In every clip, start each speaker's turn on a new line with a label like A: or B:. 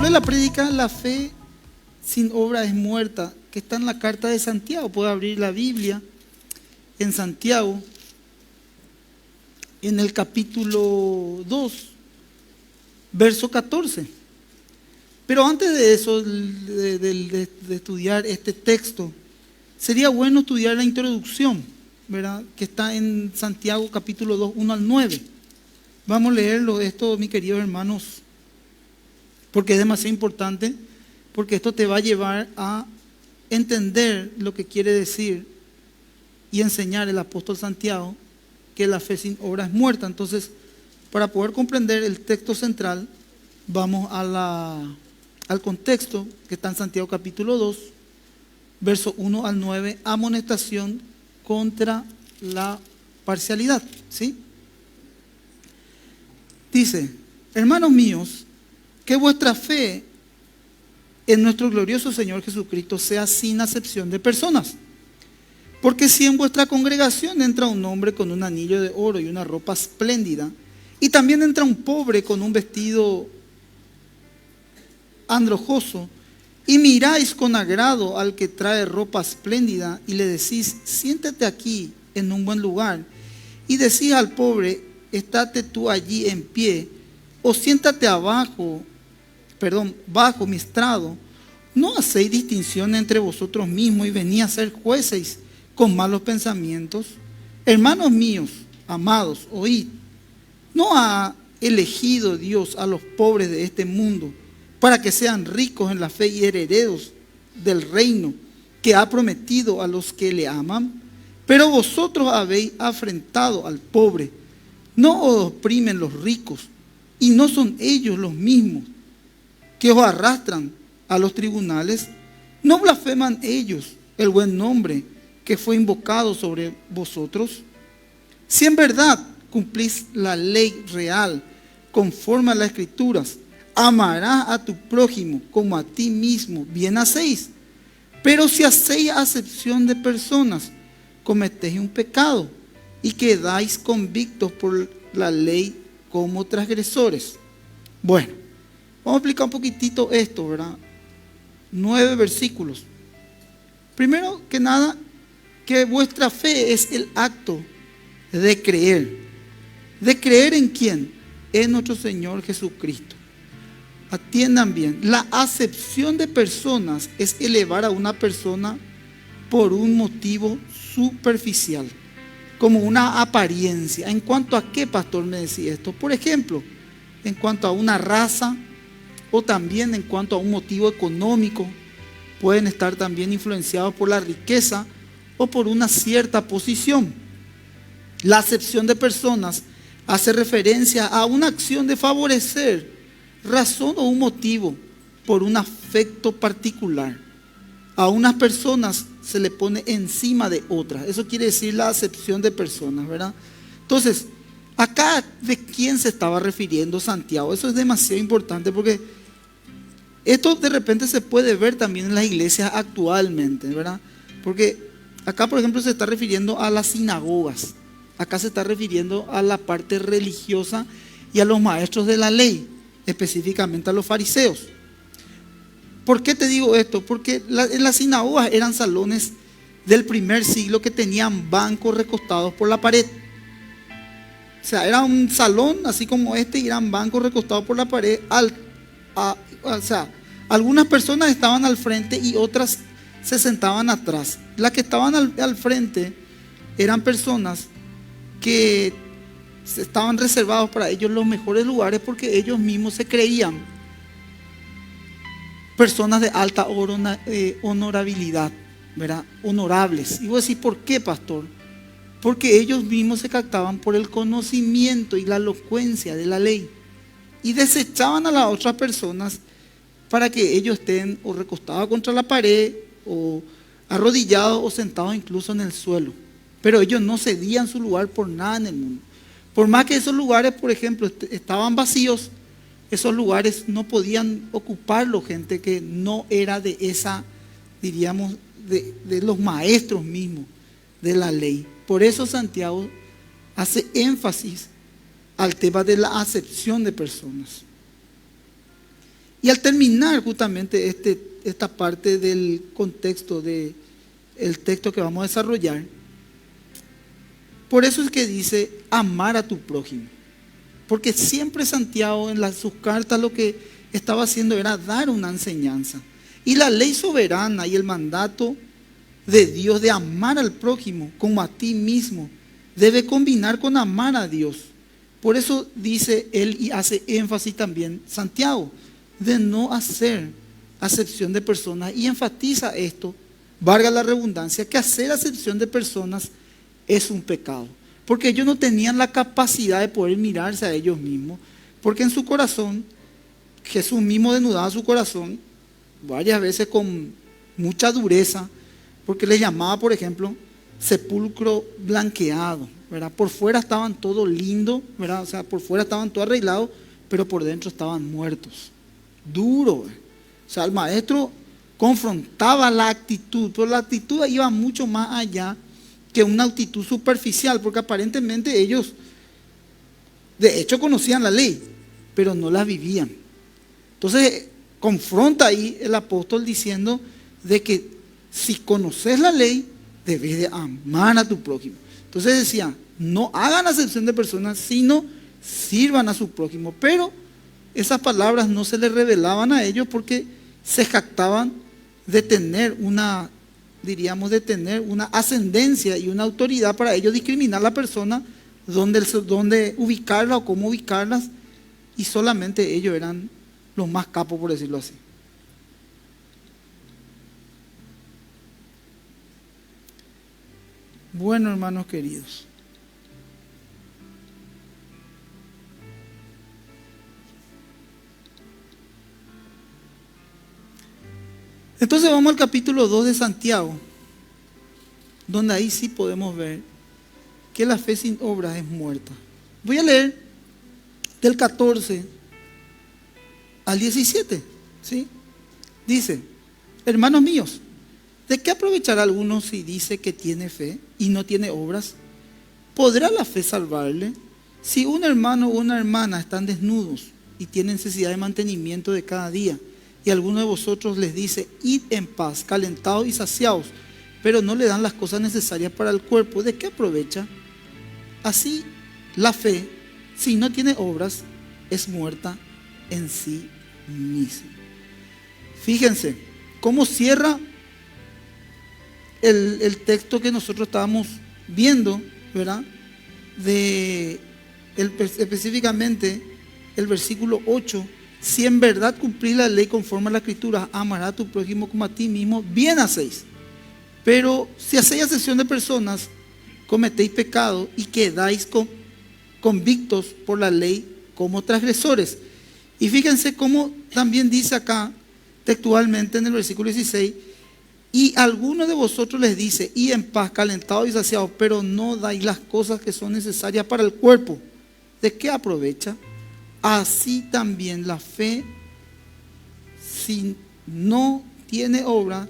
A: de la prédica, la fe sin obra es muerta, que está en la carta de Santiago. Puede abrir la Biblia en Santiago, en el capítulo 2, verso 14. Pero antes de eso, de estudiar este texto, sería bueno estudiar la introducción, ¿verdad?, que está en Santiago capítulo 2, 1 al 9. Vamos a leerlo esto, mis queridos hermanos, porque es demasiado importante, porque esto te va a llevar a entender lo que quiere decir y enseñar el apóstol Santiago, que la fe sin obra es muerta. Entonces, para poder comprender el texto central, vamos al contexto que está en Santiago capítulo 2, verso 1 al 9, amonestación contra la parcialidad, ¿sí? Dice: hermanos míos, que vuestra fe en nuestro glorioso Señor Jesucristo sea sin acepción de personas. Porque si en vuestra congregación entra un hombre con un anillo de oro y una ropa espléndida, y también entra un pobre con un vestido andrajoso, y miráis con agrado al que trae ropa espléndida y le decís: siéntate aquí en un buen lugar, y decís al pobre: estate tú allí en pie, o siéntate bajo mi estrado, ¿no hacéis distinción entre vosotros mismos y venís a ser jueces con malos pensamientos? Hermanos míos, amados, oíd. ¿No ha elegido Dios a los pobres de este mundo para que sean ricos en la fe y herederos del reino que ha prometido a los que le aman? Pero vosotros habéis afrentado al pobre. ¿No os oprimen los ricos? ¿Y no son ellos los mismos que os arrastran a los tribunales? ¿No blasfeman ellos el buen nombre que fue invocado sobre vosotros? Si en verdad cumplís la ley real conforme a las Escrituras, amarás a tu prójimo como a ti mismo, bien hacéis. Pero si hacéis acepción de personas, cometéis un pecado y quedáis convictos por la ley como transgresores. Bueno, vamos a explicar un poquitito esto, ¿verdad? 9 versículos. Primero que nada, que vuestra fe es el acto de creer. ¿De creer en quién? En nuestro Señor Jesucristo. Atiendan bien, la acepción de personas es elevar a una persona por un motivo superficial, como una apariencia. ¿En cuanto a qué, pastor, me decía esto? Por ejemplo, en cuanto a una raza, o también en cuanto a un motivo económico. Pueden estar también influenciados por la riqueza o por una cierta posición. La acepción de personas hace referencia a una acción de favorecer, razón o un motivo por un afecto particular. A unas personas se le pone encima de otras. Eso quiere decir la acepción de personas, ¿verdad? Entonces, acá, ¿de quién se estaba refiriendo Santiago? Eso es demasiado importante, porque esto de repente se puede ver también en las iglesias actualmente, ¿verdad? Porque acá, por ejemplo, se está refiriendo a las sinagogas. Acá se está refiriendo a la parte religiosa y a los maestros de la ley, específicamente a los fariseos. ¿Por qué te digo esto? Porque en las sinagogas eran salones del primer siglo que tenían bancos recostados por la pared. O sea, era un salón así como este y eran bancos recostados por la pared. O sea, algunas personas estaban al frente y otras se sentaban atrás. Las que estaban al frente eran personas que estaban reservados para ellos los mejores lugares, porque ellos mismos se creían personas de alta honorabilidad, ¿verdad? Honorables. Y vos decís, ¿por qué, pastor? Porque ellos mismos se captaban por el conocimiento y la elocuencia de la ley, y desechaban a las otras personas para que ellos estén o recostados contra la pared, o arrodillados, o sentados incluso en el suelo. Pero ellos no cedían su lugar por nada en el mundo. Por más que esos lugares, por ejemplo, estaban vacíos, esos lugares no podían ocuparlo gente que no era de esa, diríamos, de los maestros mismos de la ley. Por eso Santiago hace énfasis al tema de la acepción de personas. Y al terminar justamente esta parte del contexto del texto que vamos a desarrollar, por eso es que dice amar a tu prójimo. Porque siempre Santiago en sus cartas lo que estaba haciendo era dar una enseñanza. Y la ley soberana y el mandato de Dios de amar al prójimo como a ti mismo debe combinar con amar a Dios. Por eso dice él y hace énfasis también Santiago de no hacer acepción de personas, y enfatiza esto, valga la redundancia, que hacer acepción de personas es un pecado. Porque ellos no tenían la capacidad de poder mirarse a ellos mismos, porque en su corazón, Jesús mismo desnudaba su corazón varias veces con mucha dureza, porque les llamaba, por ejemplo, sepulcro blanqueado, ¿verdad? Por fuera estaban todo lindo, ¿verdad? O sea, por fuera estaban todo arreglados, pero por dentro estaban muertos. Duro, ¿verdad? O sea, el maestro confrontaba la actitud, pero la actitud iba mucho más allá que una actitud superficial, porque aparentemente ellos, de hecho, conocían la ley, pero no la vivían. Entonces, confronta ahí el apóstol diciendo de que si conoces la ley, debes de amar a tu prójimo. Entonces decía, no hagan acepción de personas, sino sirvan a su prójimo. Pero esas palabras no se les revelaban a ellos porque se jactaban de tener una, diríamos, de tener una ascendencia y una autoridad para ellos discriminar a la persona, dónde ubicarla o cómo ubicarlas, y solamente ellos eran los más capos, por decirlo así. Bueno, hermanos queridos, entonces vamos al capítulo 2 de Santiago, donde ahí sí podemos ver que la fe sin obras es muerta. Voy a leer del 14 al 17, ¿sí? Dice, hermanos míos, ¿de qué aprovechará alguno si dice que tiene fe y no tiene obras? ¿Podrá la fe salvarle? Si un hermano o una hermana están desnudos y tienen necesidad de mantenimiento de cada día, y alguno de vosotros les dice, id en paz, calentados y saciados, pero no le dan las cosas necesarias para el cuerpo, ¿de qué aprovecha? Así, la fe, si no tiene obras, es muerta en sí misma. Fíjense cómo cierra el texto que nosotros estábamos viendo, ¿verdad? Específicamente el versículo 8. Si en verdad cumplís la ley conforme a la Escritura, amarás a tu prójimo como a ti mismo, bien hacéis. Pero si hacéis acepción de personas, cometéis pecado y quedáis convictos por la ley como transgresores. Y fíjense cómo también dice acá textualmente en el versículo 16, y alguno de vosotros les dice, y en paz, calentados y saciados, pero no dais las cosas que son necesarias para el cuerpo, ¿de qué aprovecha? Así también la fe, si no tiene obras,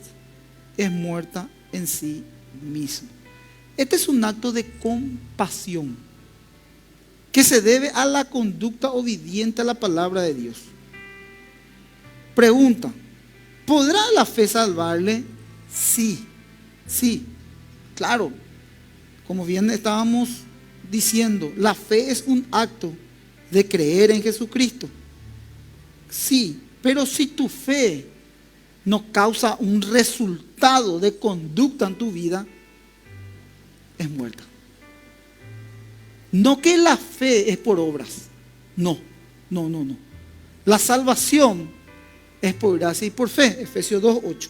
A: es muerta en sí misma. Este es un acto de compasión que se debe a la conducta obediente a la palabra de Dios. Pregunta, ¿podrá la fe salvarle? Sí, sí, claro. Como bien estábamos diciendo, la fe es un acto de creer en Jesucristo. Sí, pero si tu fe no causa un resultado de conducta en tu vida, es muerta. No que la fe es por obras. No. La salvación es por gracia y por fe. Efesios 2:8.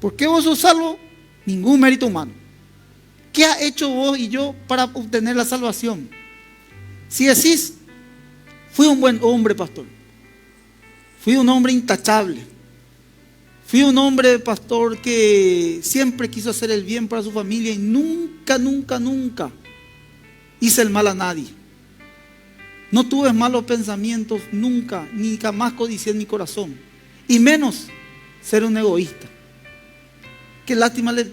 A: ¿Por qué vos sos salvos? Ningún mérito humano. ¿Qué ha hecho vos y yo para obtener la salvación? Si decís, fui un buen hombre, pastor. Fui un hombre intachable. Fui un hombre, pastor, que siempre quiso hacer el bien para su familia y nunca hice el mal a nadie. No tuve malos pensamientos nunca, ni jamás codicié en mi corazón. Y menos ser un egoísta. Qué lástima le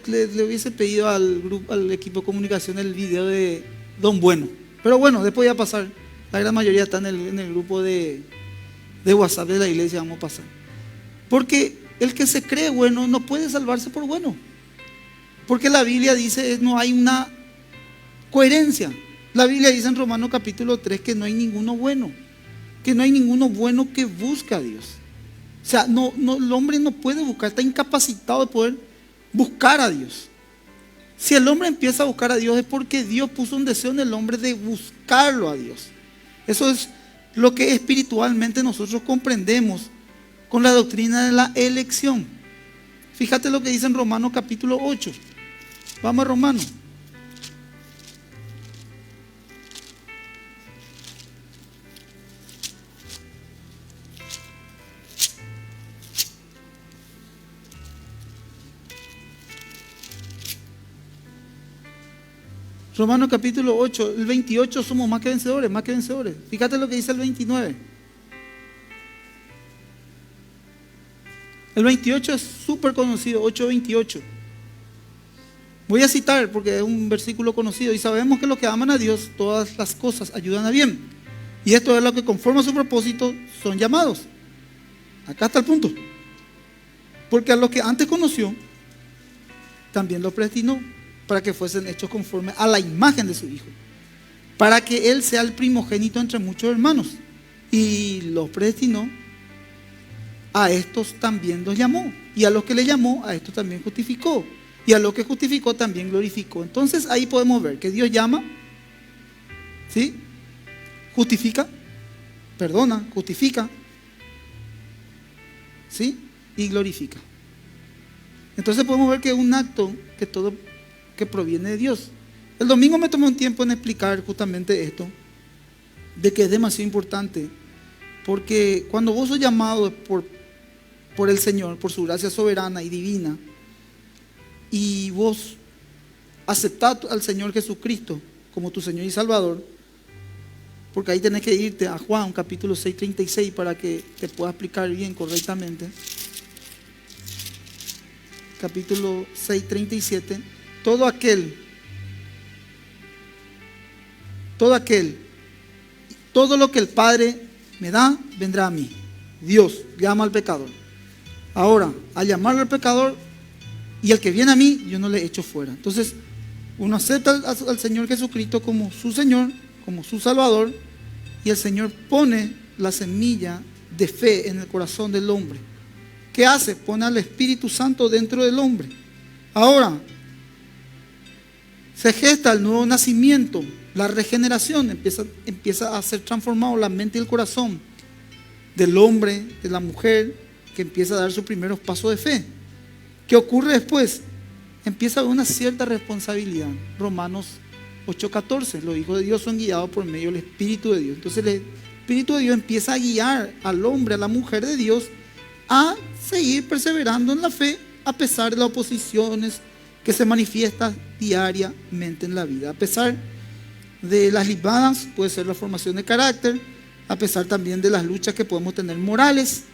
A: hubiese pedido al equipo de comunicación el video de Don Bueno. Pero bueno, después ya pasar. La gran mayoría está en el grupo de de WhatsApp de la iglesia vamos a pasar. Porque el que se cree bueno no puede salvarse por bueno. Porque la Biblia dice, no hay una coherencia. La Biblia dice en Romanos capítulo 3 que no hay ninguno bueno. Que no hay ninguno bueno que busca a Dios. O sea, el hombre no puede buscar, está incapacitado de poder buscar a Dios. Si el hombre empieza a buscar a Dios es porque Dios puso un deseo en el hombre de buscarlo a Dios. Eso es lo que espiritualmente nosotros comprendemos con la doctrina de la elección. Fíjate lo que dice en Romanos capítulo 8. Vamos a Romanos. Romanos capítulo 8, el 28, somos más que vencedores, más que vencedores. Fíjate lo que dice el 29. El 28 es súper conocido, 8:28. Voy a citar porque es un versículo conocido. Y sabemos que los que aman a Dios, todas las cosas ayudan a bien. Y esto es lo que conforme a su propósito son llamados. Acá está el punto. Porque a los que antes conoció, también los predestinó para que fuesen hechos conforme a la imagen de su Hijo, para que Él sea el primogénito entre muchos hermanos. Y los predestinó, a estos también los llamó. Y a los que le llamó, a estos también justificó. Y a los que justificó, también glorificó. Entonces ahí podemos ver que Dios llama, ¿sí? Justifica, perdona, justifica, ¿sí? Y glorifica. Entonces podemos ver que es un acto que todo que proviene de Dios. El domingo me tomé un tiempo en explicar justamente esto, de que es demasiado importante, porque cuando vos sos llamado por el Señor, por su gracia soberana y divina, y vos aceptás al Señor Jesucristo como tu Señor y Salvador, porque ahí tenés que irte a Juan capítulo 6:36 para que te pueda explicar bien correctamente. Capítulo 6:37. Todo aquel, todo lo que el Padre me da, vendrá a mí. Dios llama al pecador. Ahora, al llamarlo al pecador, y el que viene a mí, yo no le echo fuera. Entonces, uno acepta al Señor Jesucristo como su Señor, como su Salvador, y el Señor pone la semilla de fe en el corazón del hombre. ¿Qué hace? Pone al Espíritu Santo dentro del hombre. Ahora, se gesta el nuevo nacimiento, la regeneración, empieza a ser transformado la mente y el corazón del hombre, de la mujer, que empieza a dar sus primeros pasos de fe. ¿Qué ocurre después? Empieza a haber una cierta responsabilidad. Romanos 8:14, los hijos de Dios son guiados por medio del Espíritu de Dios. Entonces el Espíritu de Dios empieza a guiar al hombre, a la mujer de Dios, a seguir perseverando en la fe a pesar de las oposiciones que se manifiestan diariamente en la vida. A pesar de las libadas, puede ser la formación de carácter, a pesar también de las luchas que podemos tener morales,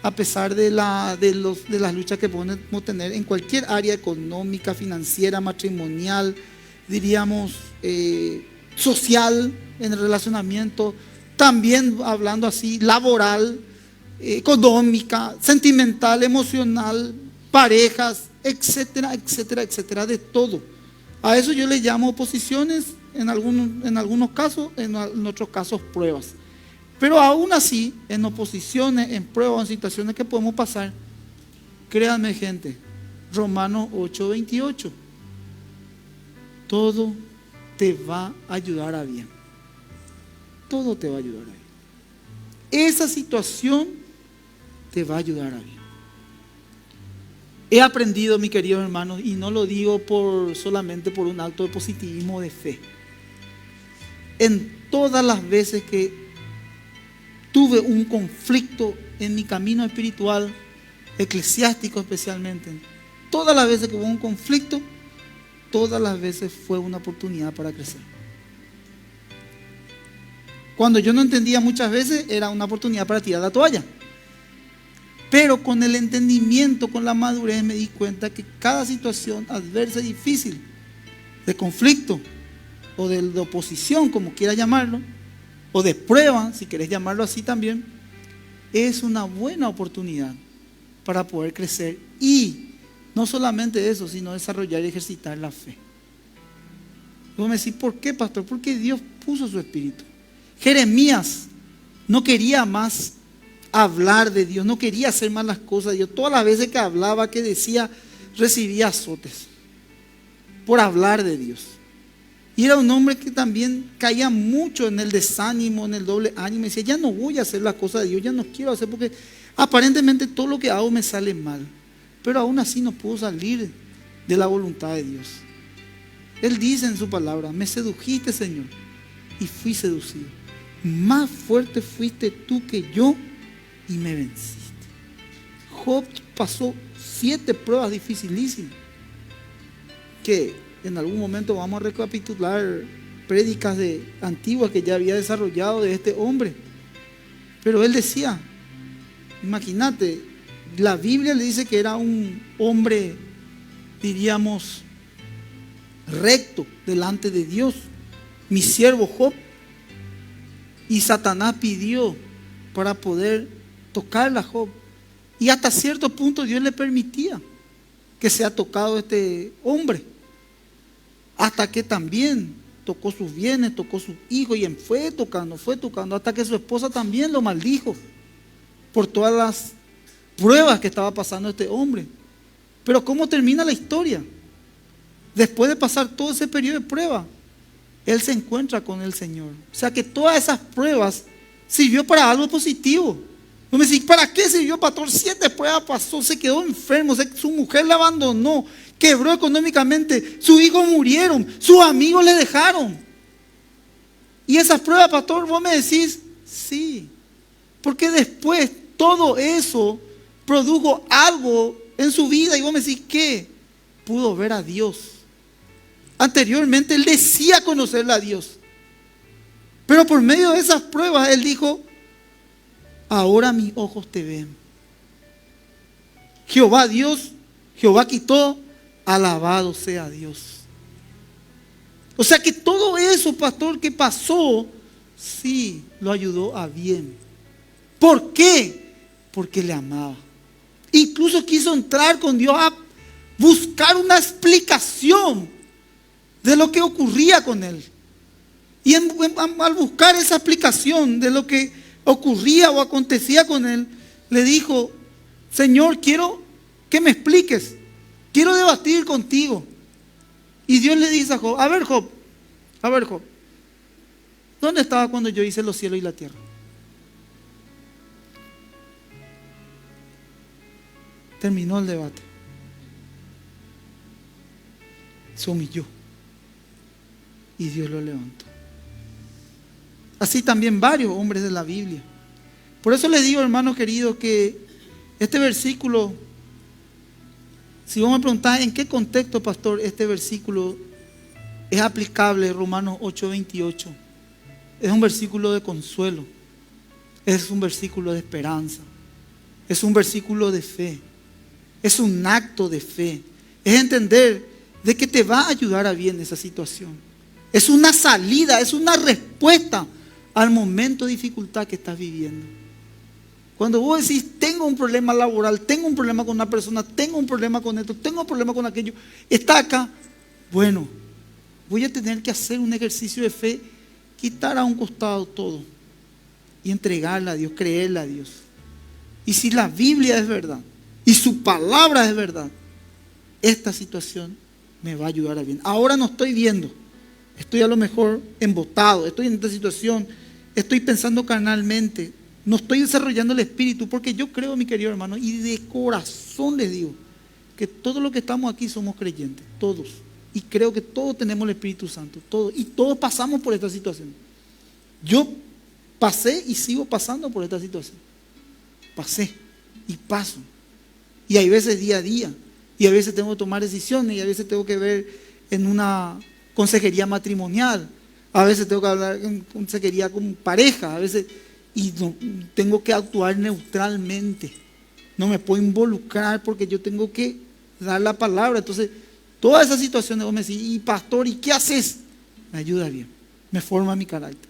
A: a pesar de las luchas que podemos tener en cualquier área económica, financiera, matrimonial, diríamos social, en el relacionamiento, también hablando así, laboral, económica, sentimental, emocional, parejas, etcétera, etcétera, etcétera, de todo. A eso yo le llamo oposiciones, en algunos casos, en otros casos pruebas. Pero aún así, en oposiciones, en pruebas, en situaciones que podemos pasar, créanme gente, Romanos 8:28, todo te va a ayudar a bien. Todo te va a ayudar a bien. Esa situación te va a ayudar a bien. He aprendido, mis queridos hermanos, y no lo digo solamente por un acto de positivismo de fe. En todas las veces que tuve un conflicto en mi camino espiritual, eclesiástico especialmente, todas las veces que hubo un conflicto, todas las veces fue una oportunidad para crecer. Cuando yo no entendía muchas veces, era una oportunidad para tirar la toalla. Pero con el entendimiento, con la madurez, me di cuenta que cada situación adversa y difícil, de conflicto, o de oposición, como quieras llamarlo, o de prueba, si querés llamarlo así también, es una buena oportunidad para poder crecer y no solamente eso, sino desarrollar y ejercitar la fe. Y vos me decís, ¿por qué, pastor? Porque Dios puso su espíritu. Jeremías no quería más hablar de Dios, no quería hacer más las cosas de Dios. Todas las veces que hablaba, que decía, recibía azotes por hablar de Dios. Y era un hombre que también caía mucho en el desánimo, en el doble ánimo. Y decía, ya no voy a hacer las cosas de Dios, ya no quiero hacer porque aparentemente todo lo que hago me sale mal. Pero aún así no puedo salir de la voluntad de Dios. Él dice en su palabra, me sedujiste, Señor, y fui seducido. Más fuerte fuiste tú que yo y me venciste. Job pasó 7 pruebas dificilísimas, que en algún momento vamos a recapitular prédicas antiguas que ya había desarrollado de este hombre. Pero él decía, imagínate, la Biblia le dice que era un hombre, diríamos, recto delante de Dios, mi siervo Job. Y Satanás pidió para poder tocarla a Job. Y hasta cierto punto Dios le permitía que sea tocado este hombre. Hasta que también tocó sus bienes, tocó sus hijos y fue tocando, hasta que su esposa también lo maldijo por todas las pruebas que estaba pasando este hombre. Pero ¿cómo termina la historia? Después de pasar todo ese periodo de prueba, él se encuentra con el Señor. O sea que todas esas pruebas sirvió para algo positivo. No me decís, ¿para qué sirvió, pastor? 7 pruebas pasó, se quedó enfermo, su mujer le abandonó, quebró económicamente, sus hijos murieron, sus amigos le dejaron. Y esas pruebas, pastor, vos me decís, sí, porque después todo eso produjo algo en su vida y vos me decís, ¿qué? Pudo ver a Dios. Anteriormente él decía conocerle a Dios, pero por medio de esas pruebas él dijo, ahora mis ojos te ven. Jehová Dios, Jehová quitó, alabado sea Dios. O sea que todo eso, pastor, que pasó, sí, lo ayudó a bien. ¿Por qué? Porque le amaba. Incluso quiso entrar con Dios a buscar una explicación de lo que ocurría con él. Y al buscar esa explicación de lo que ocurría o acontecía con él, le dijo, Señor, quiero que me expliques, quiero debatir contigo. Y Dios le dice a Job, a ver Job, ¿dónde estaba cuando yo hice los cielos y la tierra? Terminó el debate. Se humilló y Dios lo levantó. Así también varios hombres de la Biblia. Por eso les digo, hermano querido, que este versículo, si vos me preguntás en qué contexto, pastor, este versículo es aplicable, Romanos 8:28, es un versículo de consuelo, es un versículo de esperanza, es un versículo de fe, es un acto de fe, es entender de que te va a ayudar a bien esa situación. Es una salida, es una respuesta al momento de dificultad que estás viviendo. Cuando vos decís, tengo un problema laboral, tengo un problema con una persona, tengo un problema con esto, tengo un problema con aquello, está acá, bueno, voy a tener que hacer un ejercicio de fe, quitar a un costado todo y entregarle a Dios, creerle a Dios. Y si la Biblia es verdad y su palabra es verdad, esta situación me va a ayudar a bien. Ahora no estoy viendo, estoy a lo mejor embotado, estoy en esta situación, estoy pensando carnalmente, no estoy desarrollando el espíritu, porque yo creo, mi querido hermano, y de corazón les digo, que todos los que estamos aquí somos creyentes, todos, y creo que todos tenemos el Espíritu Santo, todos, y todos pasamos por esta situación. Yo pasé y sigo pasando por esta situación, pasé y paso, y hay veces día a día, y a veces tengo que tomar decisiones, y a veces tengo que ver en una consejería matrimonial, a veces tengo que hablar en consejería con pareja, a veces, y no, tengo que actuar neutralmente, no me puedo involucrar porque yo tengo que dar la palabra. Entonces, todas esas situaciones vos me decís, y pastor, ¿y qué haces? Me ayuda bien, me forma mi carácter,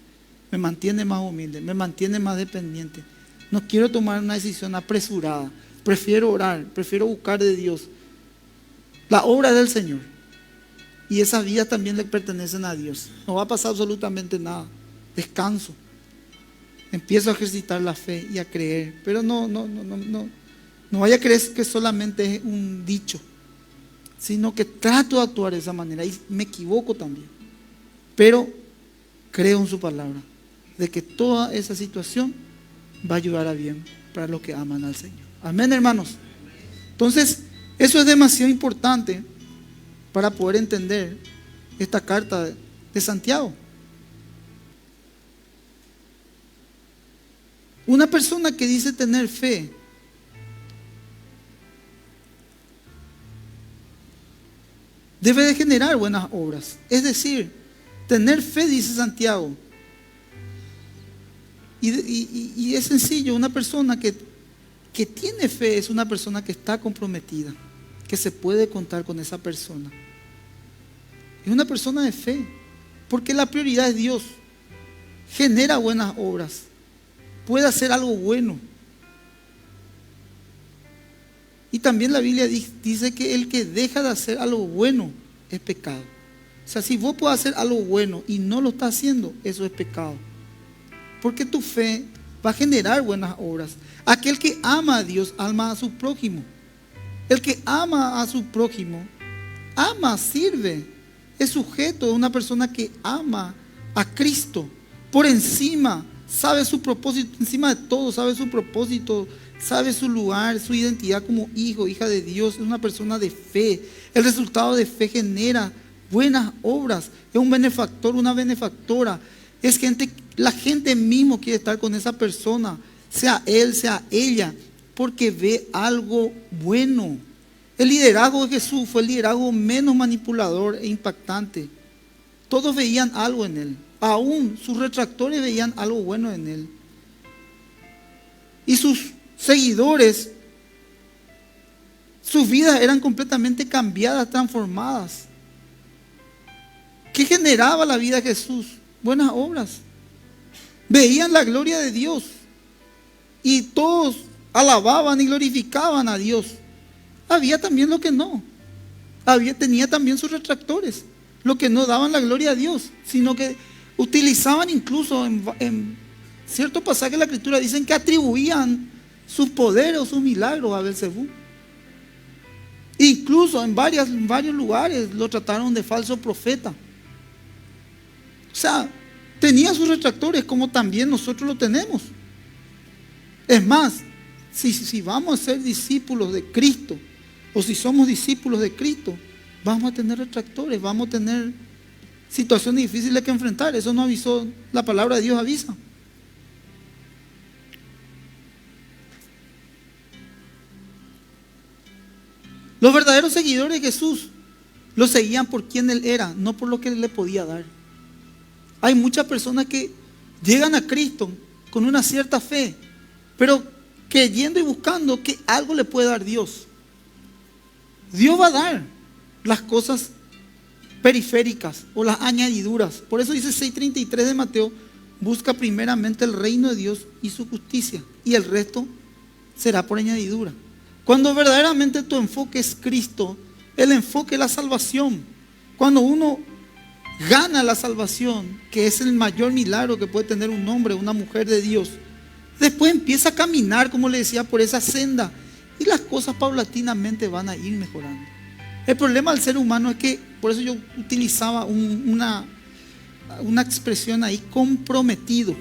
A: me mantiene más humilde, me mantiene más dependiente, No quiero tomar una decisión apresurada. Prefiero orar, prefiero buscar de Dios. La obra del Señor. Y esas vidas también le pertenecen a Dios. No va a pasar absolutamente nada. Descanso. Empiezo a ejercitar la fe y a creer. Pero no vaya a creer que solamente es un dicho, sino que trato de actuar de esa manera. Y me equivoco también. Pero creo en su palabra, de que toda esa situación va a ayudar a bien para los que aman al Señor. Amén, hermanos. Entonces, eso es demasiado importante para poder entender esta carta de Santiago. Una persona que dice tener fe debe de generar buenas obras. Es decir, tener fe, dice Santiago. Y es sencillo, una persona que tiene fe es una persona que está comprometida, que se puede contar con esa persona. Es una persona de fe, porque la prioridad es Dios. Genera buenas obras, puede hacer algo bueno. Y también la Biblia dice que el que deja de hacer algo bueno es pecado. O sea, si vos podés hacer algo bueno y no lo estás haciendo, eso es pecado. Porque tu fe va a generar buenas obras. Aquel que ama a Dios, ama a su prójimo. El que ama a su prójimo, ama, sirve. Es sujeto de una persona que ama a Cristo. Por encima, sabe su propósito, encima de todo, sabe su propósito, sabe su lugar, su identidad como hijo, hija de Dios. Es una persona de fe. El resultado de fe genera buenas obras. Es un benefactor, una benefactora. Es gente, la gente mismo quiere estar con esa persona, sea él, sea ella, porque ve algo bueno. El liderazgo de Jesús fue el liderazgo menos manipulador e impactante. Todos veían algo en él. Aún sus retractores veían algo bueno en él. Y sus seguidores, sus vidas eran completamente cambiadas, transformadas. ¿Qué generaba la vida de Jesús? Buenas obras. Veían la gloria de Dios. Y todos alababan y glorificaban a Dios. Había también lo que no. Tenía también sus retractores. Lo que no daban la gloria a Dios, sino que utilizaban incluso en cierto pasaje de la Escritura, dicen que atribuían sus poderes o sus milagros a Belcebú. Incluso en varios lugares lo trataron de falso profeta. O sea, tenía sus retractores como también nosotros lo tenemos. Es más, si vamos a ser discípulos de Cristo, o si somos discípulos de Cristo, vamos a tener retractores, vamos a tener situaciones difíciles que enfrentar. Eso no avisó, la palabra de Dios avisa. Los verdaderos seguidores de Jesús lo seguían por quien Él era, no por lo que Él le podía dar. Hay muchas personas que llegan a Cristo con una cierta fe, pero creyendo y buscando que algo le puede dar Dios. Dios va a dar las cosas periféricas o las añadiduras. Por eso dice 6:33 de Mateo: busca primeramente el reino de Dios y su justicia, y el resto será por añadidura. Cuando verdaderamente tu enfoque es Cristo, el enfoque es la salvación. Cuando uno gana la salvación, que es el mayor milagro que puede tener un hombre o una mujer de Dios, después empieza a caminar, como le decía, por esa senda, y las cosas paulatinamente van a ir mejorando. El problema del ser humano es que, por eso yo utilizaba una expresión ahí, comprometido.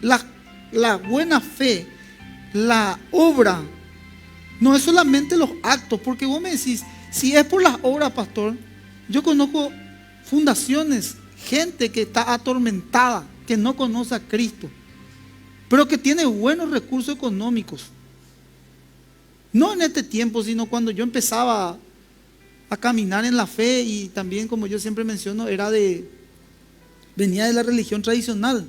A: La buena fe, la obra, no es solamente los actos, porque vos me decís, si es por las obras, pastor, yo conozco fundaciones, gente que está atormentada, que no conoce a Cristo, pero que tiene buenos recursos económicos. No en este tiempo, sino cuando yo empezaba a caminar en la fe, y también, como yo siempre menciono, venía de la religión tradicional.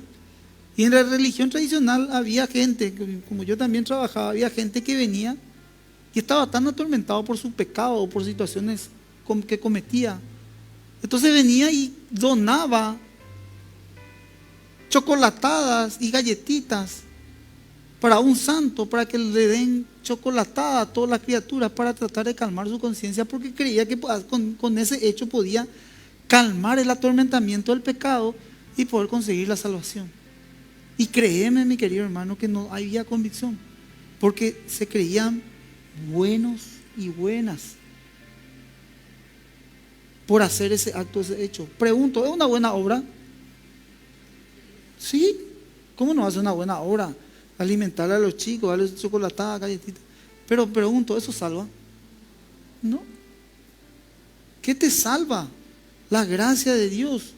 A: Y en la religión tradicional había gente, como yo también trabajaba, había gente que venía y estaba tan atormentado por su pecado o por situaciones que cometía. Entonces venía y donaba chocolatadas y galletitas para un santo, para que le den chocolatada a todas las criaturas para tratar de calmar su conciencia, porque creía que con ese hecho podía calmar el atormentamiento del pecado y poder conseguir la salvación. Y créeme, mi querido hermano, que no había convicción, porque se creían buenos y buenas por hacer ese acto, ese hecho. Pregunto, ¿es una buena obra? Sí. ¿Cómo no hace una buena obra? Alimentar a los chicos, darles chocolatada, galletitas. Pero pregunto, ¿eso salva? No. ¿Qué te salva? La gracia de Dios.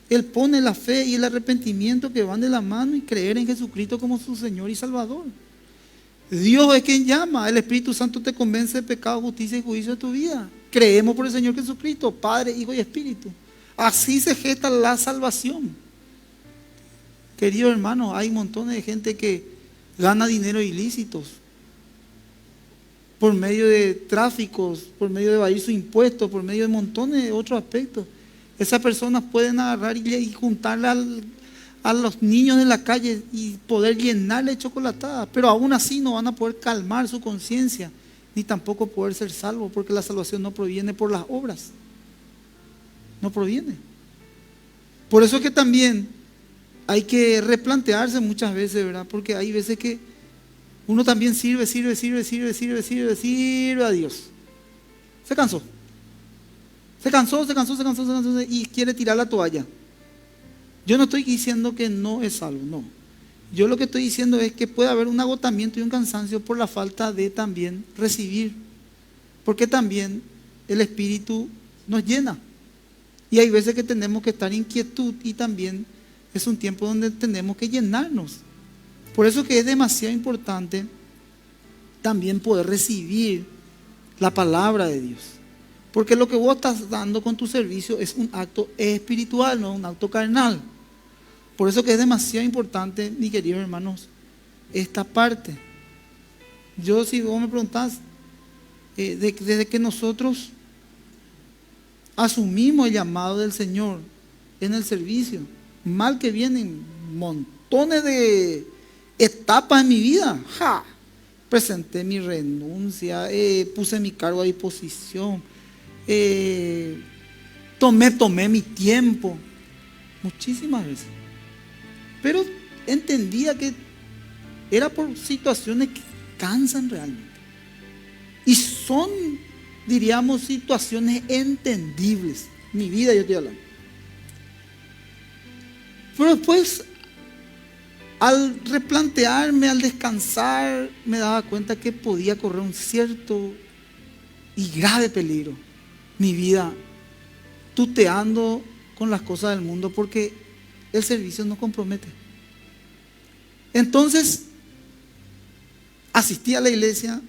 A: Él pone la fe y el arrepentimiento que van de la mano y creer en Jesucristo como su Señor y Salvador. Dios es quien llama. El Espíritu Santo te convence de pecado, justicia y juicio de tu vida. Creemos por el Señor Jesucristo, Padre, Hijo y Espíritu. Así se gesta la salvación. Queridos hermanos, hay montones de gente que gana dinero ilícitos por medio de tráficos, por medio de evadir sus impuestos, por medio de montones de otros aspectos. Esas personas pueden agarrar y juntarle a los niños de la calle y poder llenarle de chocolatada, pero aún así no van a poder calmar su conciencia, ni tampoco poder ser salvos, porque la salvación no proviene por las obras. No proviene. Por eso es que también hay que replantearse muchas veces, ¿verdad? Porque hay veces que uno también sirve a Dios. Se cansó y quiere tirar la toalla. Yo no estoy diciendo que no es salvo, no. Yo lo que estoy diciendo es que puede haber un agotamiento y un cansancio por la falta de también recibir. Porque también el Espíritu nos llena. Y hay veces que tenemos que estar en inquietud y también es un tiempo donde tenemos que llenarnos. Por eso que es demasiado importante también poder recibir la palabra de Dios. Porque lo que vos estás dando con tu servicio es un acto espiritual, no un acto carnal. Por eso que es demasiado importante, mis queridos hermanos, esta parte. Yo, si vos me preguntás, desde que nosotros asumimos el llamado del Señor en el servicio, mal que vienen montones de etapas en mi vida. Presenté mi renuncia, puse mi cargo a disposición, tomé mi tiempo, muchísimas veces. Pero entendía que era por situaciones que cansan realmente. Y son, diríamos, situaciones entendibles. Mi vida yo estoy hablando. Pero después, al replantearme, al descansar, me daba cuenta que podía correr un cierto y grave peligro mi vida tuteando con las cosas del mundo, porque el servicio nos compromete. Entonces, asistí a la iglesia,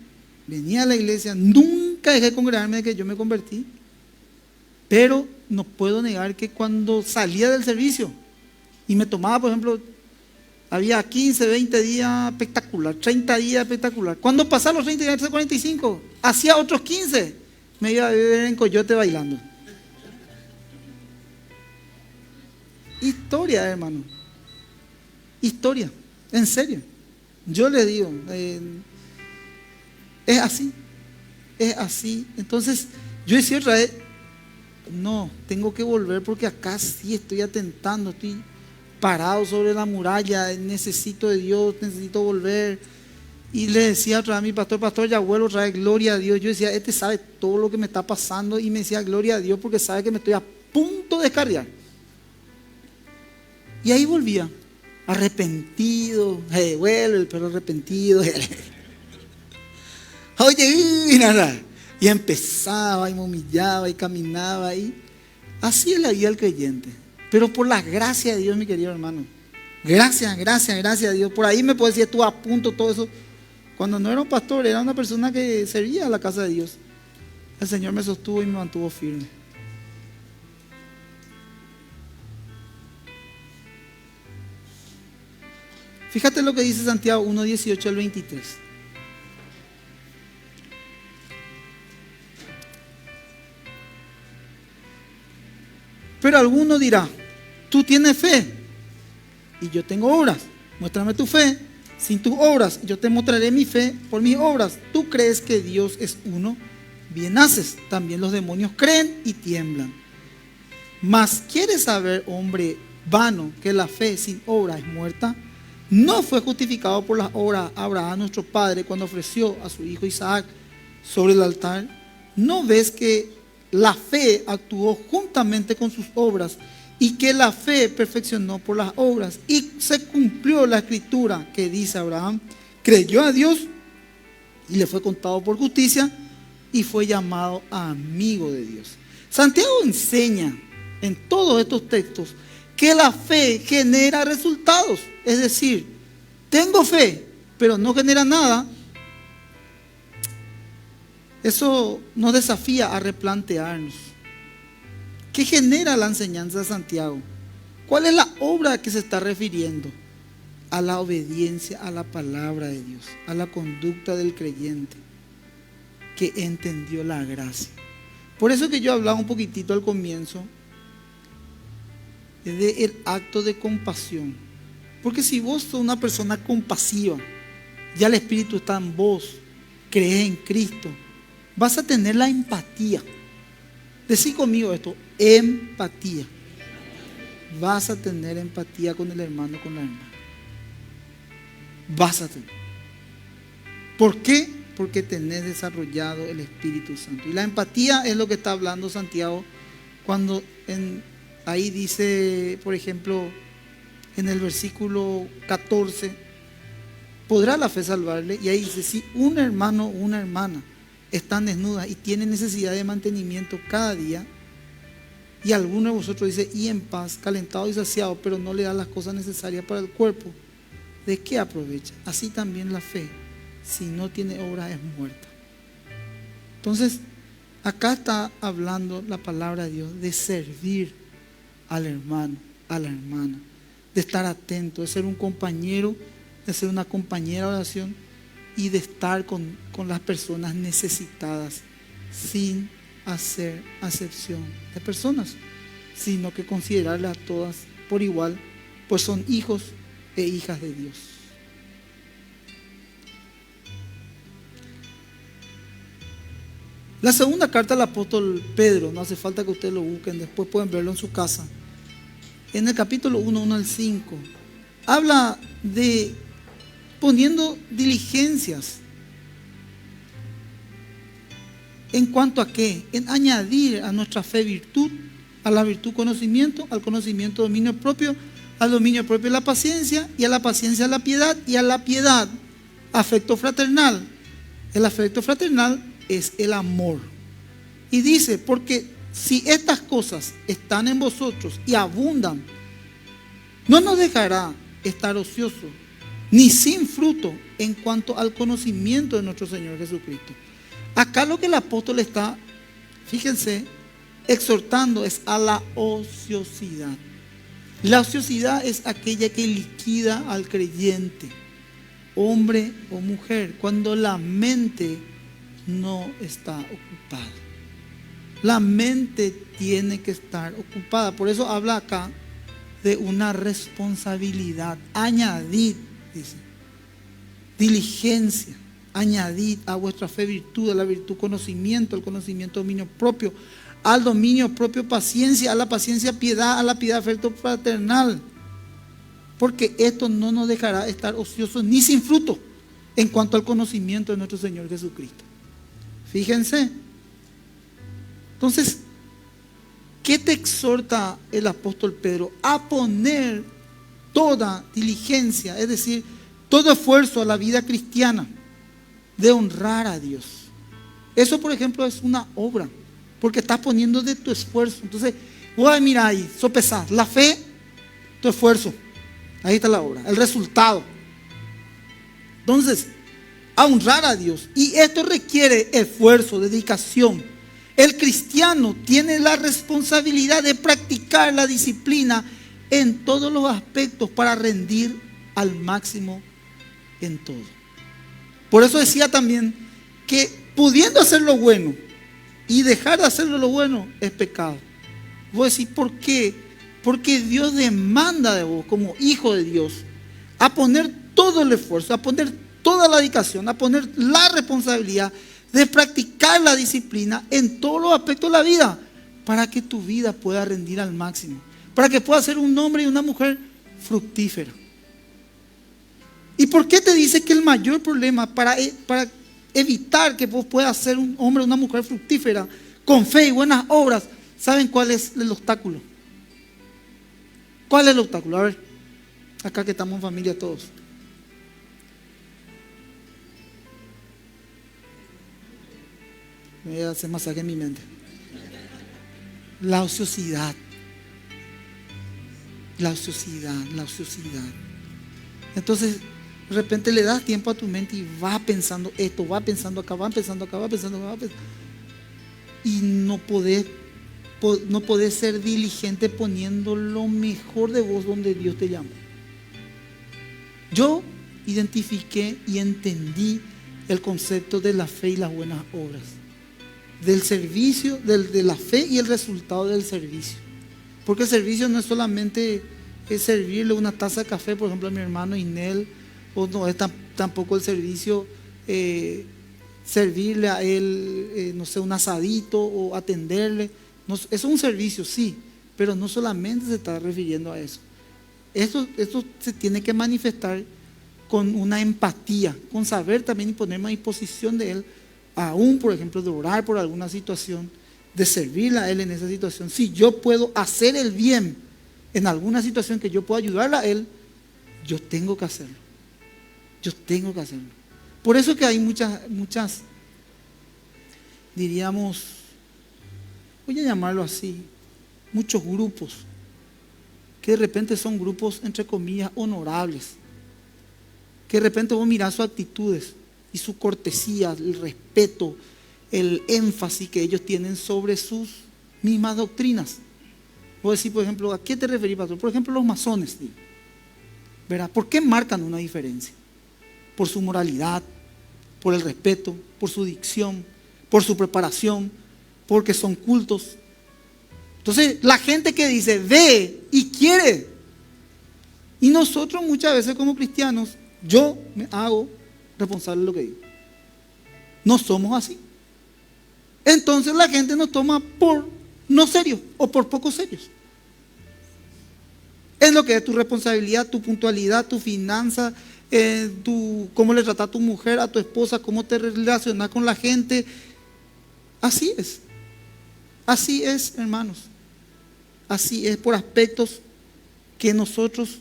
A: venía a la iglesia, nunca dejé de congregarme de que yo me convertí, pero no puedo negar que cuando salía del servicio y me tomaba, por ejemplo, había 15, 20 días espectacular, 30 días espectacular. Cuando pasaron los 30 días, 45, hacía otros 15, me iba a ver en Coyote bailando. Historia, hermano. Historia, en serio. Yo le digo, es así. Entonces, yo decía otra vez, no, tengo que volver porque acá sí estoy atentando, estoy parado sobre la muralla, necesito de Dios, necesito volver. Y le decía otra vez a mi pastor, ya vuelvo otra vez, gloria a Dios. Yo decía, este sabe todo lo que me está pasando, y me decía, gloria a Dios, porque sabe que me estoy a punto de descarriar. Y ahí volvía, arrepentido, vuelve, pero arrepentido. Oye, y nada. Y empezaba, y me humillaba, y caminaba, y así es la vida del creyente. Pero por la gracia de Dios, mi querido hermano. Gracias a Dios. Por ahí me puedo decir, estuve a punto todo eso. Cuando no era un pastor, era una persona que servía a la casa de Dios. El Señor me sostuvo y me mantuvo firme. Fíjate lo que dice Santiago 1:18 al 23. Pero alguno dirá, tú tienes fe y yo tengo obras. Muéstrame tu fe sin tus obras. Yo te mostraré mi fe por mis obras. Tú crees que Dios es uno, bien haces. También los demonios creen y tiemblan. Mas ¿quieres saber, hombre vano, que la fe sin obra es muerta? ¿No fue justificado por las obras Abraham, nuestro padre, cuando ofreció a su hijo Isaac sobre el altar? ¿No ves que la fe actuó juntamente con sus obras y que la fe perfeccionó por las obras? Y se cumplió la escritura que dice: Abraham creyó a Dios y le fue contado por justicia y fue llamado amigo de Dios. Santiago enseña en todos estos textos que la fe genera resultados. Es decir, tengo fe, pero no genera nada. Eso nos desafía a replantearnos. ¿Qué genera la enseñanza de Santiago? ¿Cuál es la obra a que se está refiriendo? A la obediencia a la palabra de Dios, a la conducta del creyente que entendió la gracia. Por eso que yo hablaba un poquitito al comienzo del acto de compasión. Porque si vos sos una persona compasiva, ya el Espíritu está en vos, crees en Cristo, vas a tener la empatía. Decí conmigo esto: empatía. Vas a tener empatía con el hermano, con la hermana. Vas a tener. ¿Por qué? Porque tenés desarrollado el Espíritu Santo. Y la empatía es lo que está hablando Santiago cuando ahí dice, por ejemplo, en el versículo 14, ¿podrá la fe salvarle? Y ahí dice: si un hermano o una hermana están desnudas y tienen necesidad de mantenimiento cada día, y alguno de vosotros dice: y en paz, calentado y saciado, pero no le da las cosas necesarias para el cuerpo, ¿de qué aprovecha? Así también la fe, si no tiene obra, es muerta. Entonces, acá está hablando la palabra de Dios de servir al hermano, a la hermana, de estar atento, de ser un compañero, de ser una compañera de oración y de estar con las personas necesitadas, sin hacer acepción de personas, sino que considerarlas a todas por igual, pues son hijos e hijas de Dios. La segunda carta del apóstol Pedro, no hace falta que ustedes lo busquen, después pueden verlo en su casa. En el capítulo 1 al 5, habla de poniendo diligencias. ¿En cuanto a qué? En añadir a nuestra fe virtud, a la virtud conocimiento, al conocimiento dominio propio, al dominio propio la paciencia, y a la paciencia la piedad, y a la piedad afecto fraternal. El afecto fraternal es el amor. Y dice: porque si estas cosas están en vosotros y abundan, no nos dejará estar ociosos ni sin fruto en cuanto al conocimiento de nuestro Señor Jesucristo. Acá lo que el apóstol está, fíjense, exhortando es a la ociosidad. La ociosidad es aquella que liquida al creyente, hombre o mujer, cuando la mente no está ocupada. La mente tiene que estar ocupada. Por eso habla acá de una responsabilidad. Añadid, dice, diligencia. Añadid a vuestra fe virtud, a la virtud conocimiento, al conocimiento dominio propio, al dominio propio paciencia, a la paciencia piedad, a la piedad afecto fraternal. Porque esto no nos dejará estar ociosos ni sin fruto en cuanto al conocimiento de nuestro Señor Jesucristo. Fíjense. Entonces, ¿qué te exhorta el apóstol Pedro? A poner toda diligencia, es decir, todo esfuerzo a la vida cristiana de honrar a Dios. Eso, por ejemplo, es una obra, porque estás poniendo de tu esfuerzo. Entonces, mira ahí, sopesar la fe, tu esfuerzo. Ahí está la obra, el resultado. Entonces, a honrar a Dios. Y esto requiere esfuerzo, dedicación. El cristiano tiene la responsabilidad de practicar la disciplina en todos los aspectos para rendir al máximo en todo. Por eso decía también que pudiendo hacer lo bueno y dejar de hacer lo bueno es pecado. Voy a decir, ¿por qué? Porque Dios demanda de vos como hijo de Dios a poner todo todo el esfuerzo, a poner toda la dedicación, a poner la responsabilidad de practicar la disciplina en todos los aspectos de la vida, para que tu vida pueda rendir al máximo, para que puedas ser un hombre y una mujer fructífera. ¿Y por qué te dice que el mayor problema para evitar que vos puedas ser un hombre o una mujer fructífera con fe y buenas obras? ¿Saben cuál es el obstáculo? ¿Cuál es el obstáculo? A ver, acá que estamos en familia todos. Me voy a hacer masaje en mi mente. La ociosidad. La ociosidad, la ociosidad. Entonces, de repente le das tiempo a tu mente y va pensando esto, va pensando acá, va pensando acá, va pensando acá, va pensando. Y no podés ser diligente poniendo lo mejor de vos donde Dios te llamó. Yo identifiqué y entendí el concepto de la fe y las buenas obras, del servicio, de la fe y el resultado del servicio. Porque el servicio no es solamente servirle una taza de café, por ejemplo, a mi hermano Inel, o no es tampoco el servicio servirle a él, no sé, un asadito o atenderle. No, eso es un servicio, sí, pero no solamente se está refiriendo a eso. Esto se tiene que manifestar con una empatía, con saber también y ponerme a disposición de él, aún, por ejemplo, de orar por alguna situación, de servirle a él en esa situación. Si yo puedo hacer el bien en alguna situación que yo pueda ayudarle a él, yo tengo que hacerlo. Yo tengo que hacerlo. Por eso que hay muchas, diríamos, voy a llamarlo así, muchos grupos, que de repente son grupos, entre comillas, honorables, que de repente vos mirás sus actitudes y su cortesía, el respeto, el énfasis que ellos tienen sobre sus mismas doctrinas. Vos decís, por ejemplo, ¿a qué te referís, pastor? Por ejemplo, los masones, ¿verdad? ¿Por qué marcan una diferencia? Por su moralidad, por el respeto, por su dicción, por su preparación, porque son cultos. Entonces, la gente que dice, ve y quiere. Y nosotros muchas veces como cristianos, yo me hago responsable de lo que digo. No somos así. Entonces la gente nos toma por no serios o por poco serios. Es lo que es tu responsabilidad, tu puntualidad, tu finanza, cómo le tratas a tu mujer, a tu esposa, cómo te relacionas con la gente. Así es. Así es, hermanos. Así es, por aspectos que nosotros,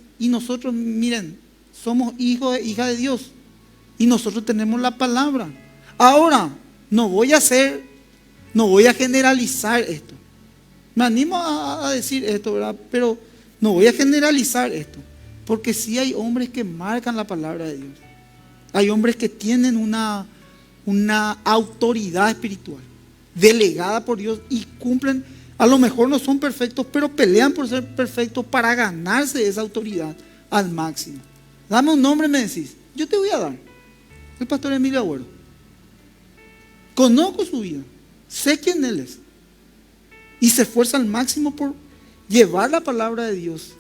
A: miren, somos hijos e hijas de Dios. Y nosotros tenemos la palabra. Ahora, no voy a generalizar esto. Me animo a decir esto, ¿verdad? Pero no voy a generalizar esto. Porque sí hay hombres que marcan la palabra de Dios. Hay hombres que tienen una autoridad espiritual delegada por Dios y cumplen. A lo mejor no son perfectos, pero pelean por ser perfectos para ganarse esa autoridad al máximo. Dame un nombre, me decís. Yo te voy a dar. El pastor Emilio Agüero. Conozco su vida. Sé quién él es. Y se esfuerza al máximo por llevar la palabra de Dios.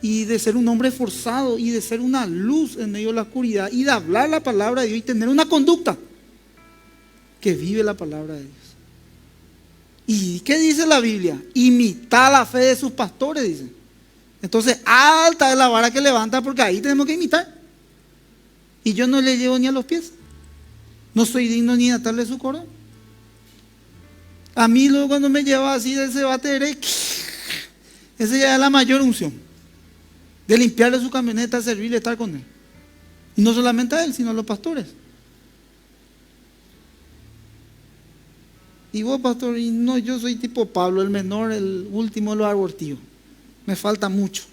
A: Y de ser un hombre esforzado y de ser una luz en medio de la oscuridad. Y de hablar la palabra de Dios y tener una conducta que vive la palabra de Dios. ¿Y qué dice la Biblia? Imitar la fe de sus pastores, dice. Entonces, alta es la vara que levanta, porque ahí tenemos que imitar. Y yo no le llevo ni a los pies. No soy digno ni de atarle su cordón. A mí luego cuando me lleva así de ese bateré, esa ya es la mayor unción. De limpiarle su camioneta, servirle, estar con él. Y no solamente a él, sino a los pastores. Y vos, pastor, y no, yo soy tipo Pablo, el menor, el último, lo abortivo. Me falta mucho.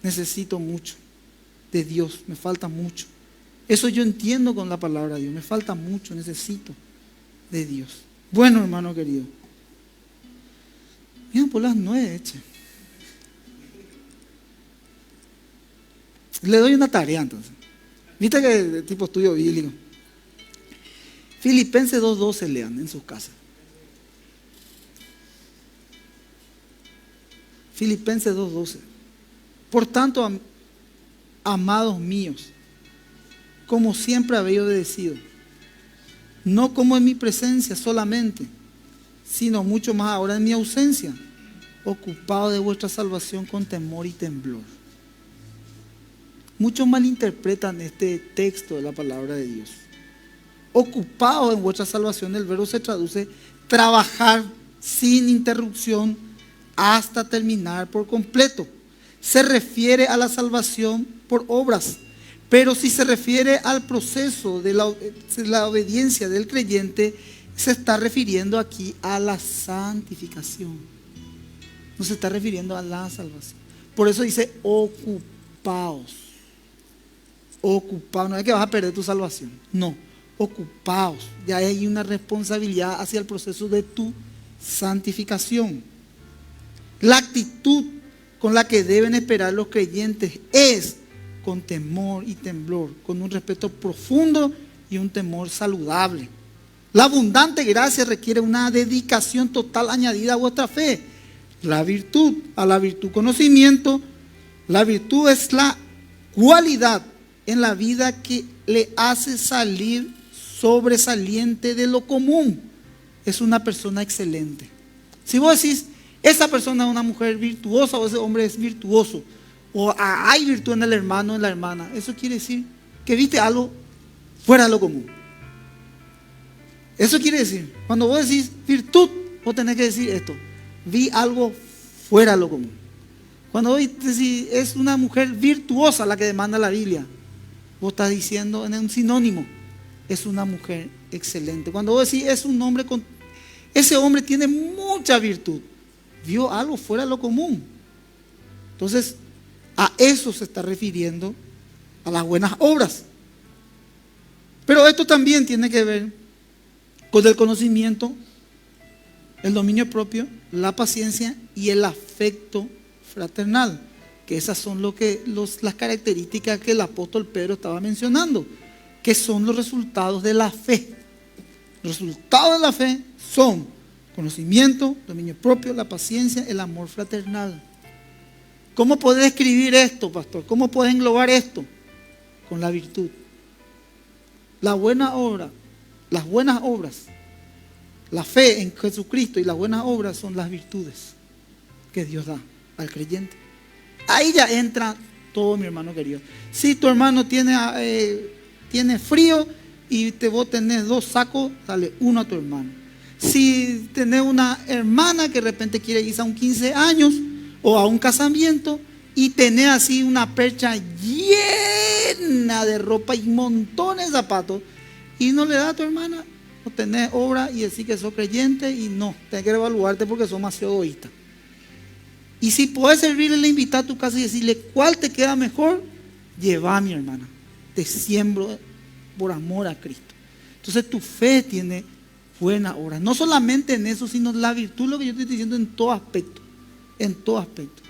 A: Necesito mucho de Dios, me falta mucho. Eso yo entiendo con la palabra de Dios. Me falta mucho, necesito de Dios. Bueno, hermano querido. Miren por las 9, che. Le doy una tarea entonces. Viste que es tipo estudio bíblico. Filipenses 2:12 lean en sus casas. Filipenses 2:12. Por tanto, amados míos, como siempre habéis obedecido, no como en mi presencia solamente, sino mucho más ahora en mi ausencia, ocupado de vuestra salvación con temor y temblor. Muchos malinterpretan este texto de la palabra de Dios. Ocupado en vuestra salvación, el verbo se traduce trabajar sin interrupción hasta terminar por completo. Se refiere a la salvación por obras, pero si se refiere al proceso de la obediencia del creyente, se está refiriendo aquí a la santificación. No se está refiriendo a la salvación. Por eso dice ocupaos. Ocupaos. No es que vas a perder tu salvación. No, ocupaos. Ya hay una responsabilidad hacia el proceso de tu santificación. La actitud con la que deben esperar los creyentes es con temor y temblor, con un respeto profundo y un temor saludable. La abundante gracia requiere una dedicación total añadida a vuestra fe. La virtud, a la virtud conocimiento. La virtud es la cualidad en la vida que le hace salir sobresaliente de lo común. Es una persona excelente. Si vos decís, esa persona es una mujer virtuosa o ese hombre es virtuoso, o hay virtud en el hermano o en la hermana, eso quiere decir que viste algo fuera de lo común. Eso quiere decir, cuando vos decís virtud, vos tenés que decir esto: vi algo fuera de lo común. Cuando vos decís es una mujer virtuosa la que demanda la Biblia, vos estás diciendo en un sinónimo, es una mujer excelente. Cuando vos decís es un hombre ese hombre tiene mucha virtud, vio algo fuera de lo común. Entonces, a eso se está refiriendo, a las buenas obras. Pero esto también tiene que ver con el conocimiento, el dominio propio, la paciencia y el afecto fraternal, que esas son las características que el apóstol Pedro estaba mencionando, que son los resultados de la fe. Los resultados de la fe son conocimiento, dominio propio, la paciencia, el amor fraternal. ¿Cómo podés escribir esto, pastor? ¿Cómo podés englobar esto? Con la virtud. La buena obra, las buenas obras, la fe en Jesucristo y las buenas obras son las virtudes que Dios da al creyente. Ahí ya entra todo, mi hermano querido. Si tu hermano tiene frío y vos tenés 2 sacos, dale uno a tu hermano. Si tenés una hermana que de repente quiere irse a un 15 años o a un casamiento y tenés así una percha llena de ropa y montones de zapatos y no le da a tu hermana, no tenés obra y decís que sos creyente y no, tenés que evaluarte porque sos demasiado egoísta. Y si podés servirle, le invitar a tu casa y decirle cuál te queda mejor, lleva a mi hermana, te siembro por amor a Cristo. Entonces tu fe tiene buena obra, no solamente en eso, sino la virtud, lo que yo estoy diciendo en todo aspecto, en todo aspecto,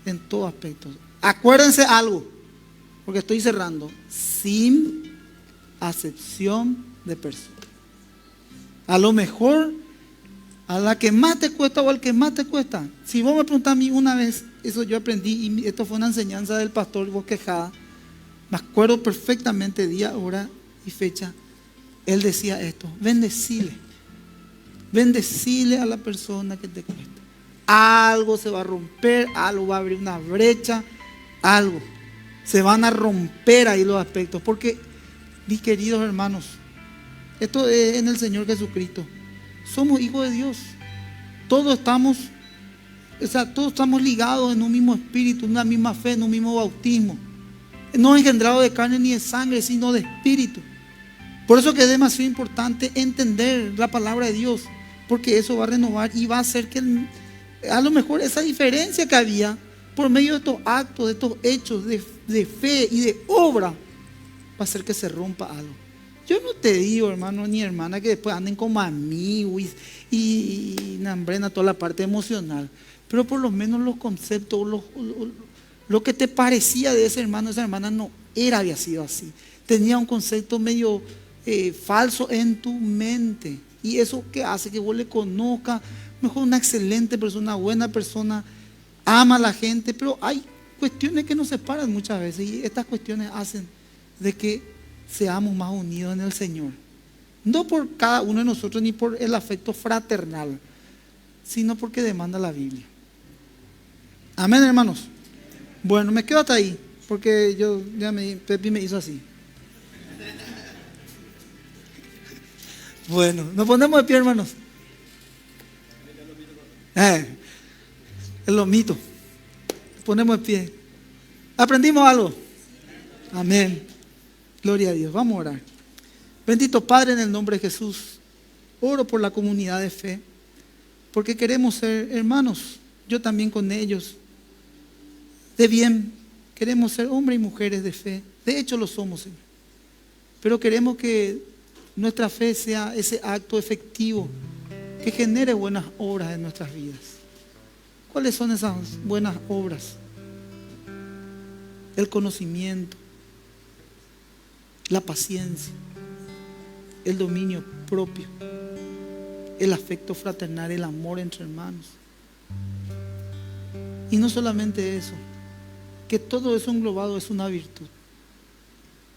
A: en todo aspecto. Acuérdense algo, porque estoy cerrando, sin acepción de persona. A lo mejor a la que más te cuesta o al que más te cuesta. Si vos me preguntás a mí una vez, eso yo aprendí y esto fue una enseñanza del pastor Bosquejada, me acuerdo perfectamente día, hora y fecha. Él decía esto: bendecile a la persona que te cuesta. Algo se va a romper, algo va a abrir una brecha, algo. Se van a romper ahí los aspectos, porque mis queridos hermanos, esto es en el Señor Jesucristo. Somos hijos de Dios. Todos estamos ligados en un mismo espíritu, en una misma fe, en un mismo bautismo. No engendrado de carne ni de sangre, sino de espíritu. Por eso que es demasiado importante entender la palabra de Dios, porque eso va a renovar y va a hacer que a lo mejor esa diferencia que había por medio de estos actos, de estos hechos de fe y de obra, va a hacer que se rompa algo. Yo no te digo, hermano ni hermana, que después anden como amigos y nambrena toda la parte emocional, pero por lo menos los conceptos, lo que te parecía de ese hermano, esa hermana no había sido así. Tenía un concepto medio falso en tu mente, y eso que hace que vos le conozcas, mejor una excelente persona, una buena persona, ama a la gente, pero hay cuestiones que nos separan muchas veces, y estas cuestiones hacen de que seamos más unidos en el Señor. No por cada uno de nosotros ni por el afecto fraternal, sino porque demanda la Biblia. Amén, hermanos. Bueno, me quedo hasta ahí, porque Pepi me hizo así. Bueno, nos ponemos de pie, hermanos. El lomito. Nos ponemos de pie. ¿Aprendimos algo? Amén. Gloria a Dios. Vamos a orar. Bendito Padre, en el nombre de Jesús, oro por la comunidad de fe, porque queremos ser hermanos, yo también con ellos, de bien. Queremos ser hombres y mujeres de fe. De hecho lo somos, Señor. Pero queremos que nuestra fe sea ese acto efectivo que genere buenas obras en nuestras vidas. ¿Cuáles son esas buenas obras? El conocimiento, la paciencia, el dominio propio, el afecto fraternal, el amor entre hermanos. Y no solamente eso, que todo eso englobado es una virtud.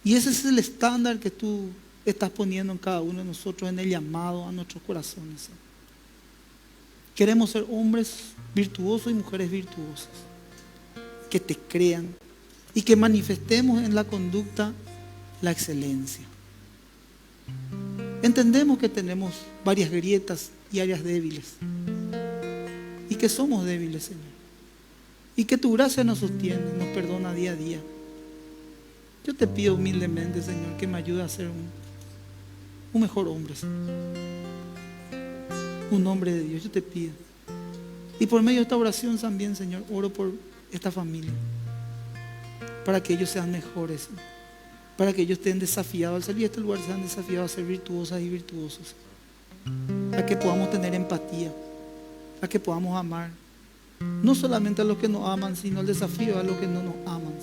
A: Y ese es el estándar que tú estás poniendo en cada uno de nosotros, en el llamado a nuestros corazones. Queremos ser hombres virtuosos y mujeres virtuosas, que te crean y que manifestemos en la conducta la excelencia. Entendemos que tenemos varias grietas y áreas débiles, y que somos débiles, Señor, y que tu gracia nos sostiene, nos perdona día a día. Yo te pido humildemente, Señor, que me ayude a ser un mejor hombre, Señor. Un hombre de Dios, yo te pido. Y por medio de esta oración también, Señor, oro por esta familia, para que ellos sean mejores, Señor. Para que ellos estén desafiados al salir de este lugar, sean desafiados a ser virtuosas y virtuosos, a que podamos tener empatía, a que podamos amar, no solamente a los que nos aman, sino el desafío a los que no nos aman,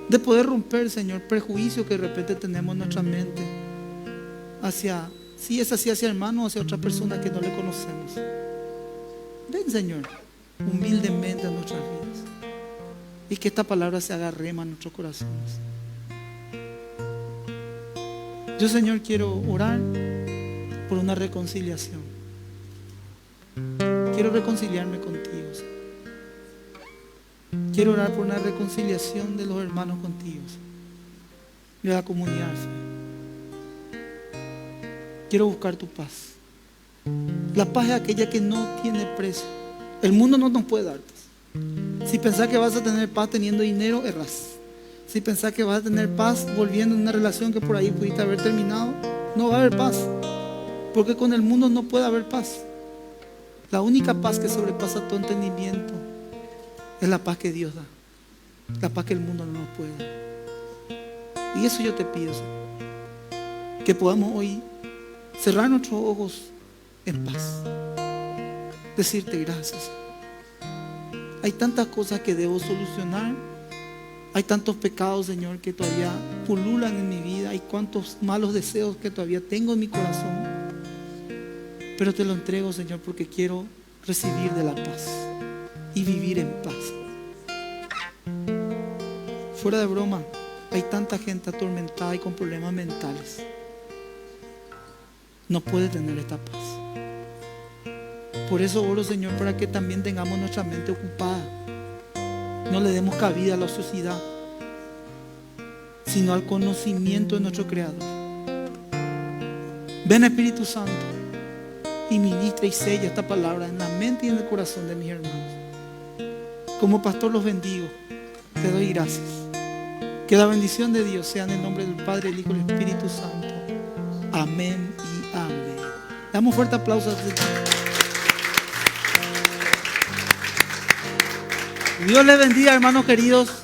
A: de poder romper, Señor, prejuicios que de repente tenemos en nuestra mente hacia, si es así, hacia hermanos, hacia otras personas que no le conocemos. Ven, Señor, humildemente a nuestras vidas, y que esta palabra se haga rema en nuestros corazones. Yo, Señor, quiero orar por una reconciliación. Quiero reconciliarme contigo, Señor. Quiero orar por una reconciliación de los hermanos contigo, Señor, de la comunidad de fe. Quiero buscar tu paz. La paz es aquella que no tiene precio. El mundo no nos puede dar paz. Si pensás que vas a tener paz teniendo dinero, erras. Si pensás que vas a tener paz volviendo en una relación que por ahí pudiste haber terminado, no va a haber paz. Porque con el mundo no puede haber paz. La única paz que sobrepasa todo entendimiento es la paz que Dios da. La paz que el mundo no nos puede dar. Y eso yo te pido, Señor, que podamos hoy cerrar nuestros ojos en paz. Decirte gracias. Hay tantas cosas que debo solucionar. Hay tantos pecados, Señor, que todavía pululan en mi vida. Hay cuantos malos deseos que todavía tengo en mi corazón. Pero te lo entrego, Señor, porque quiero recibir de la paz y vivir en paz. Fuera de broma, hay tanta gente atormentada y con problemas mentales. No puede tener esta paz. Por eso oro, Señor, para que también tengamos nuestra mente ocupada. No le demos cabida a la ociosidad, sino al conocimiento de nuestro Creador. Ven, Espíritu Santo, y ministra y sella esta palabra en la mente y en el corazón de mis hermanos. Como pastor los bendigo. Te doy gracias. Que la bendición de Dios sea en el nombre del Padre, el Hijo y el Espíritu Santo. Amén y amén. Damos un fuerte aplauso. Dios les bendiga, hermanos queridos.